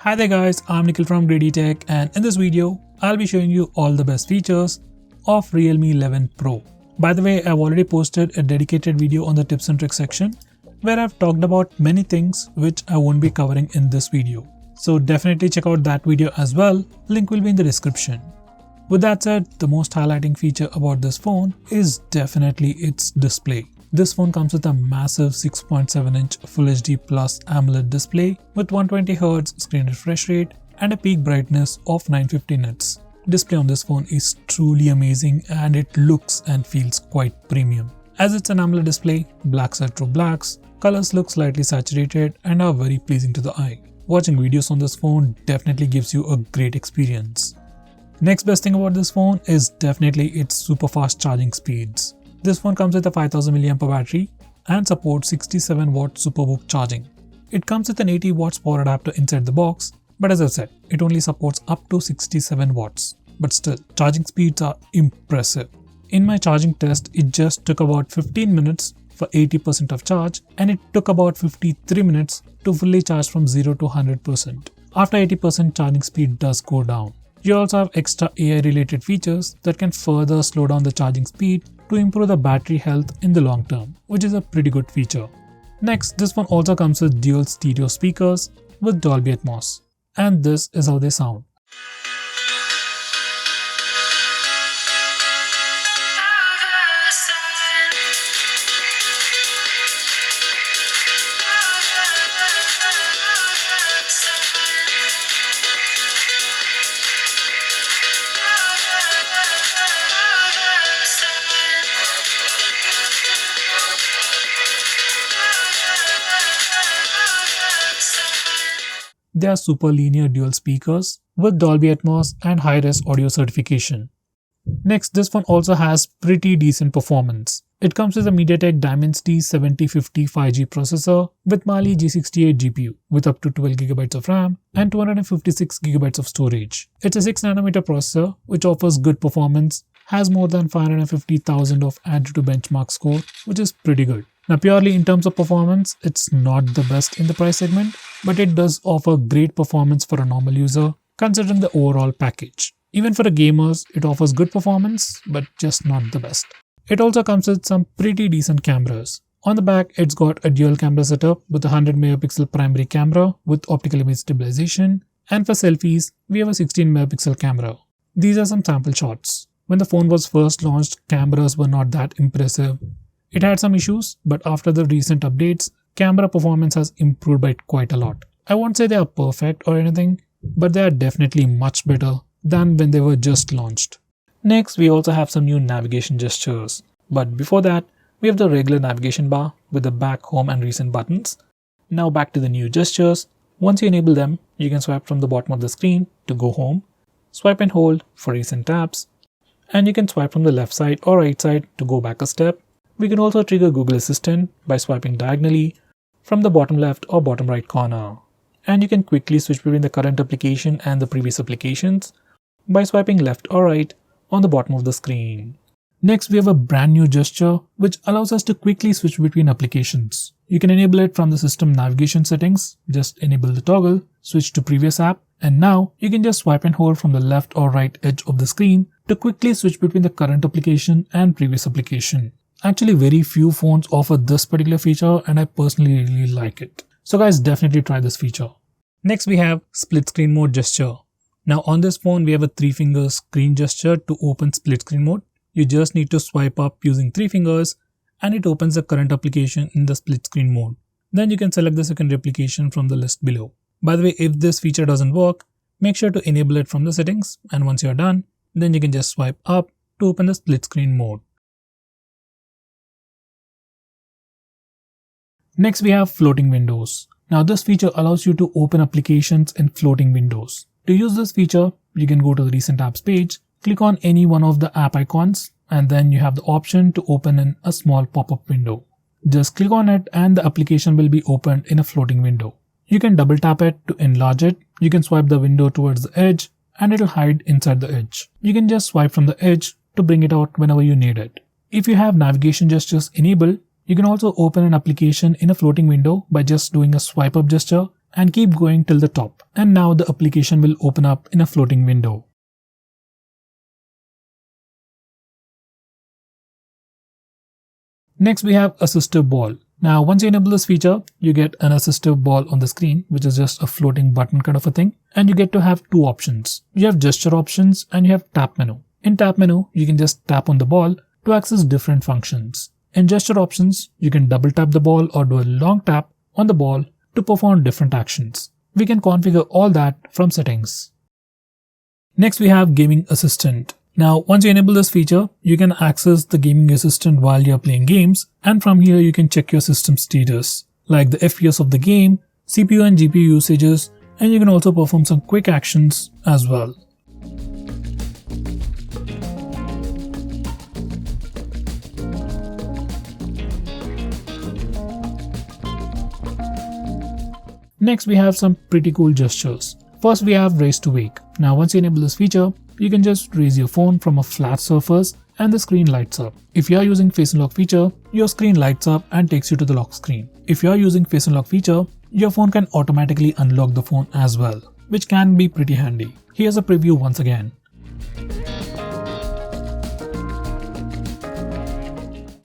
Hi there guys, I'm Nikhil from GreedyTech, and in this video, I'll be showing you all the best features of Realme 11 Pro. By the way, I've already posted a dedicated video on the tips and tricks section where I've talked about many things which I won't be covering in this video. So definitely check out that video as well, link will be in the description. With that said, the most highlighting feature about this phone is definitely its display. This phone comes with a massive 6.7-inch Full HD Plus AMOLED display with 120Hz screen refresh rate and a peak brightness of 950 nits. Display on this phone is truly amazing and it looks and feels quite premium. As it's an AMOLED display, blacks are true blacks, colors look slightly saturated and are very pleasing to the eye. Watching videos on this phone definitely gives you a great experience. Next best thing about this phone is definitely its super fast charging speeds. This phone comes with a 5000 mAh battery and supports 67 watt Superbook charging. It comes with an 80 watts power adapter inside the box, but as I said, it only supports up to 67 watts. But still, charging speeds are impressive. In my charging test, it just took about 15 minutes for 80% of charge and it took about 53 minutes to fully charge from 0 to 100%. After 80%, charging speed does go down. You also have extra AI related features that can further slow down the charging speed to improve the battery health in the long term, which is a pretty good feature. Next, this phone also comes with dual stereo speakers with Dolby Atmos, and this is how they sound. They are super linear dual speakers with Dolby Atmos and high-res audio certification. Next, this phone also has pretty decent performance. It comes with a MediaTek Dimensity 7050 5G processor with Mali G68 GPU with up to 12GB of RAM and 256GB of storage. It's a 6nm processor which offers good performance, has more than 550,000 of AnTuTu benchmark score, which is pretty good. Now purely in terms of performance, it's not the best in the price segment, but it does offer great performance for a normal user considering the overall package. Even for the gamers, it offers good performance, but just not the best. It also comes with some pretty decent cameras. On the back, it's got a dual camera setup with a 100 megapixel primary camera with optical image stabilization, and for selfies, we have a 16 megapixel camera. These are some sample shots. When the phone was first launched, cameras were not that impressive. It had some issues, but after the recent updates, camera performance has improved by quite a lot. I won't say they are perfect or anything, but they are definitely much better than when they were just launched. Next, we also have some new navigation gestures. But before that, we have the regular navigation bar with the back, home and recent buttons. Now back to the new gestures. Once you enable them, you can swipe from the bottom of the screen to go home, swipe and hold for recent tabs, and you can swipe from the left side or right side to go back a step. We can also trigger Google Assistant by swiping diagonally from the bottom left or bottom right corner. And you can quickly switch between the current application and the previous applications by swiping left or right on the bottom of the screen. Next, we have a brand new gesture which allows us to quickly switch between applications. You can enable it from the system navigation settings. Just enable the toggle, switch to previous app, and now you can just swipe and hold from the left or right edge of the screen to quickly switch between the current application and previous application. Actually, very few phones offer this particular feature and I personally really like it. So guys, definitely try this feature. Next, we have split screen mode gesture. Now on this phone, we have a 3-finger screen gesture to open split screen mode. You just need to swipe up using 3 fingers and it opens the current application in the split screen mode. Then you can select the secondary application from the list below. By the way, if this feature doesn't work, make sure to enable it from the settings, and once you're done, then you can just swipe up to open the split screen mode. Next, we have floating windows. Now this feature allows you to open applications in floating windows. To use this feature, you can go to the recent apps page, click on any one of the app icons, and then you have the option to open in a small pop-up window. Just click on it and the application will be opened in a floating window. You can double tap it to enlarge it. You can swipe the window towards the edge and it'll hide inside the edge. You can just swipe from the edge to bring it out whenever you need it. If you have navigation gestures enabled, You can also open an application in a floating window by just doing a swipe up gesture and keep going till the top. And now the application will open up in a floating window. Next we have Assistive Ball. Now once you enable this feature, you get an assistive ball on the screen, which is just a floating button kind of a thing. And you get to have two options. You have gesture options and you have tap menu. In tap menu, you can just tap on the ball to access different functions. In gesture options, you can double tap the ball or do a long tap on the ball to perform different actions. We can configure all that from settings. Next we have Gaming Assistant. Now once you enable this feature, you can access the gaming assistant while you're playing games, and from here you can check your system status like the FPS of the game, CPU and GPU usages, and you can also perform some quick actions as well. Next we have some pretty cool gestures. First we have Raise to Wake. Now once you enable this feature, you can just raise your phone from a flat surface and the screen lights up. If you are using Face Unlock feature, your screen lights up and takes you to the lock screen. If you are using Face Unlock feature, your phone can automatically unlock the phone as well, which can be pretty handy. Here's a preview once again.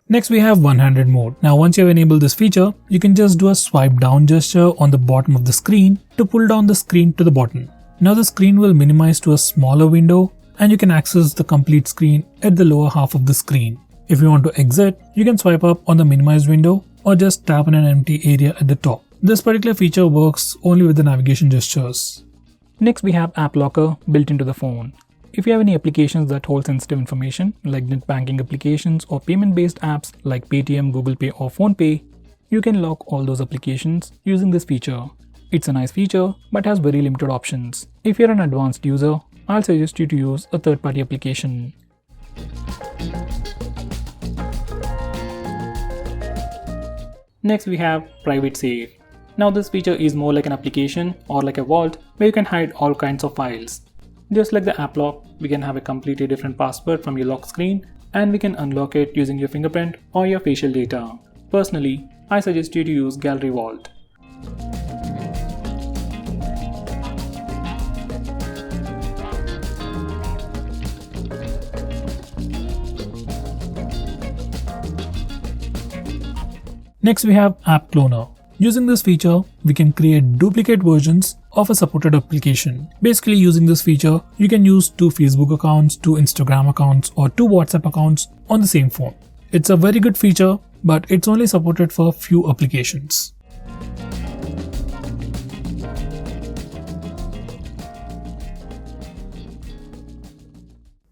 Next we have one-handed mode. Now once you have enabled this feature, you can just do a swipe down gesture on the bottom of the screen to pull down the screen to the bottom. Now the screen will minimize to a smaller window and you can access the complete screen at the lower half of the screen. If you want to exit, you can swipe up on the minimized window or just tap in an empty area at the top. This particular feature works only with the navigation gestures. Next we have App Locker built into the phone. If you have any applications that hold sensitive information like net banking applications or payment based apps like Paytm, Google Pay or PhonePe, you can lock all those applications using this feature. It's a nice feature but has very limited options. If you're an advanced user, I'll suggest you to use a third-party application. Next we have Private Safe. Now this feature is more like an application or like a vault where you can hide all kinds of files. Just like the app lock, we can have a completely different password from your lock screen and we can unlock it using your fingerprint or your facial data. Personally, I suggest you to use Gallery Vault. Next we have App Cloner. Using this feature, we can create duplicate versions of a supported application. Basically using this feature, you can use 2 Facebook accounts, 2 Instagram accounts or 2 WhatsApp accounts on the same phone. It's a very good feature, but it's only supported for few applications.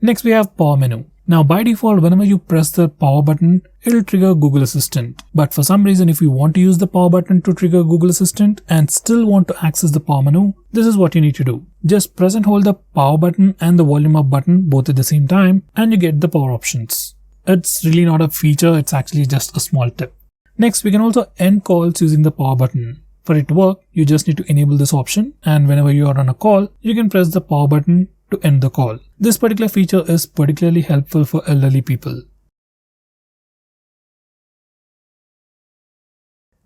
Next we have Power Menu. Now by default, whenever you press the power button, it'll trigger Google Assistant. But for some reason, if you want to use the power button to trigger Google Assistant and still want to access the power menu, this is what you need to do. Just press and hold the power button and the volume up button both at the same time and you get the power options. It's really not a feature, it's actually just a small tip. Next, we can also end calls using the power button. For it to work, you just need to enable this option, and whenever you are on a call, you can press the power button to end the call. This particular feature is particularly helpful for elderly people.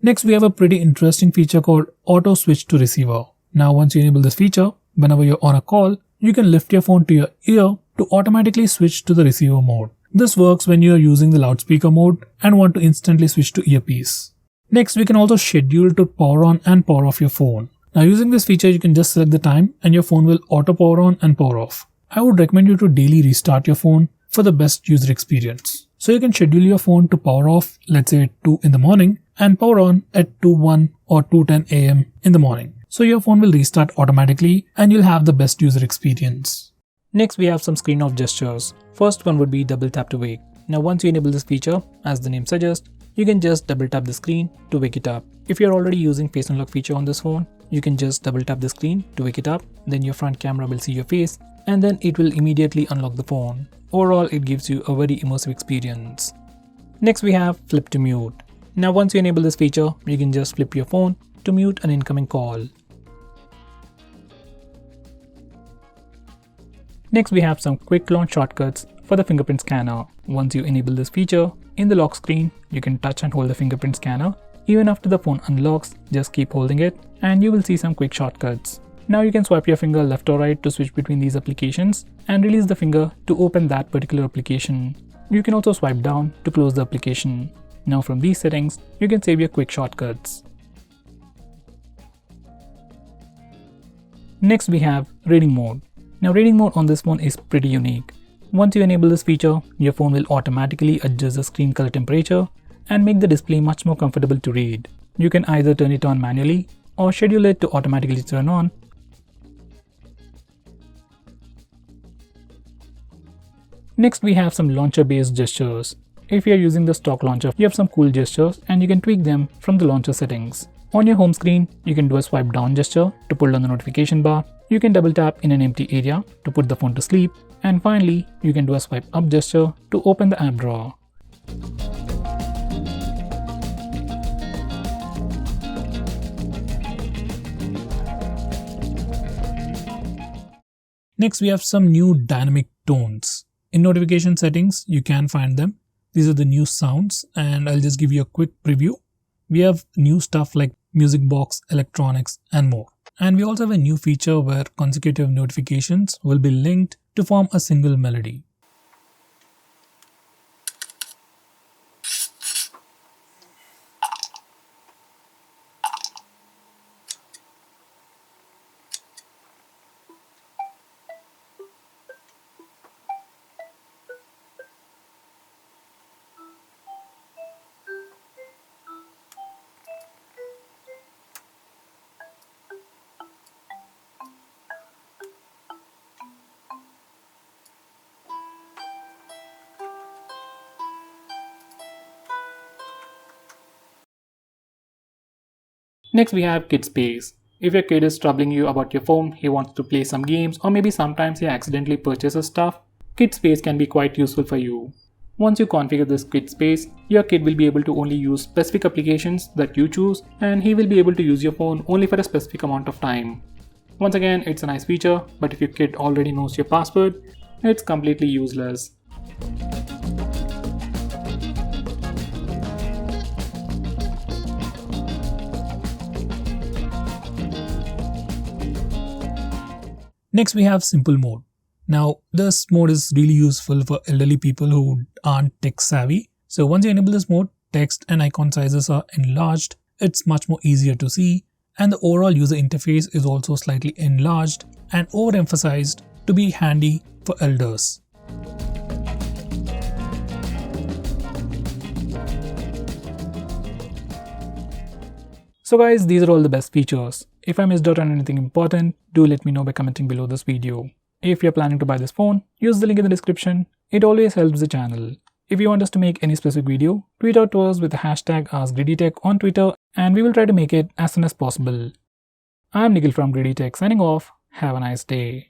Next, we have a pretty interesting feature called Auto Switch to Receiver. Now once you enable this feature, whenever you're on a call, you can lift your phone to your ear to automatically switch to the receiver mode. This works when you are using the loudspeaker mode and want to instantly switch to earpiece. Next, we can also schedule to power on and power off your phone. Now using this feature, you can just select the time and your phone will auto power on and power off. I would recommend you to daily restart your phone for the best user experience. So you can schedule your phone to power off, let's say at 2 in the morning, and power on at 2:01 or 2:10 AM in the morning. So your phone will restart automatically and you'll have the best user experience. Next, we have some screen off gestures. First one would be double tap to wake. Now once you enable this feature, as the name suggests, you can just double tap the screen to wake it up. If you're already using Face Unlock feature on this phone, you can just double tap the screen to wake it up, then your front camera will see your face and then it will immediately unlock the phone. Overall, it gives you a very immersive experience. Next, we have flip to mute. Now once you enable this feature, you can just flip your phone to mute an incoming call. Next, we have some quick launch shortcuts for the fingerprint scanner. Once you enable this feature, in the lock screen, you can touch and hold the fingerprint scanner Even after the phone unlocks, just keep holding it and you will see some quick shortcuts. Now you can swipe your finger left or right to switch between these applications and release the finger to open that particular application. You can also swipe down to close the application. Now from these settings, you can save your quick shortcuts. Next we have reading mode. Now reading mode on this phone is pretty unique. Once you enable this feature, your phone will automatically adjust the screen color temperature and make the display much more comfortable to read. You can either turn it on manually or schedule it to automatically turn on. Next we have some launcher based gestures. If you are using the stock launcher, you have some cool gestures and you can tweak them from the launcher settings. On your home screen, you can do a swipe down gesture to pull down the notification bar. You can double tap in an empty area to put the phone to sleep. And finally, you can do a swipe up gesture to open the app drawer. Next, we have some new dynamic tones. In notification settings, you can find them. These are the new sounds and I'll just give you a quick preview. We have new stuff like music box, electronics and more. And we also have a new feature where consecutive notifications will be linked to form a single melody. Next we have kid space. If your kid is troubling you about your phone, he wants to play some games or maybe sometimes he accidentally purchases stuff, kid space can be quite useful for you. Once you configure this kid space, your kid will be able to only use specific applications that you choose and he will be able to use your phone only for a specific amount of time. Once again, it's a nice feature, but if your kid already knows your password, it's completely useless. Next, we have simple mode. Now, this mode is really useful for elderly people who aren't tech savvy. So once you enable this mode, text and icon sizes are enlarged. It's much more easier to see. And the overall user interface is also slightly enlarged and overemphasized to be handy for elders. So guys, these are all the best features. If I missed out on anything important, do let me know by commenting below this video. If you're planning to buy this phone, use the link in the description. It always helps the channel. If you want us to make any specific video, tweet out to us with the hashtag AskGreedyTech on Twitter and we will try to make it as soon as possible. I'm Nikhil from GreedyTech signing off. Have a nice day.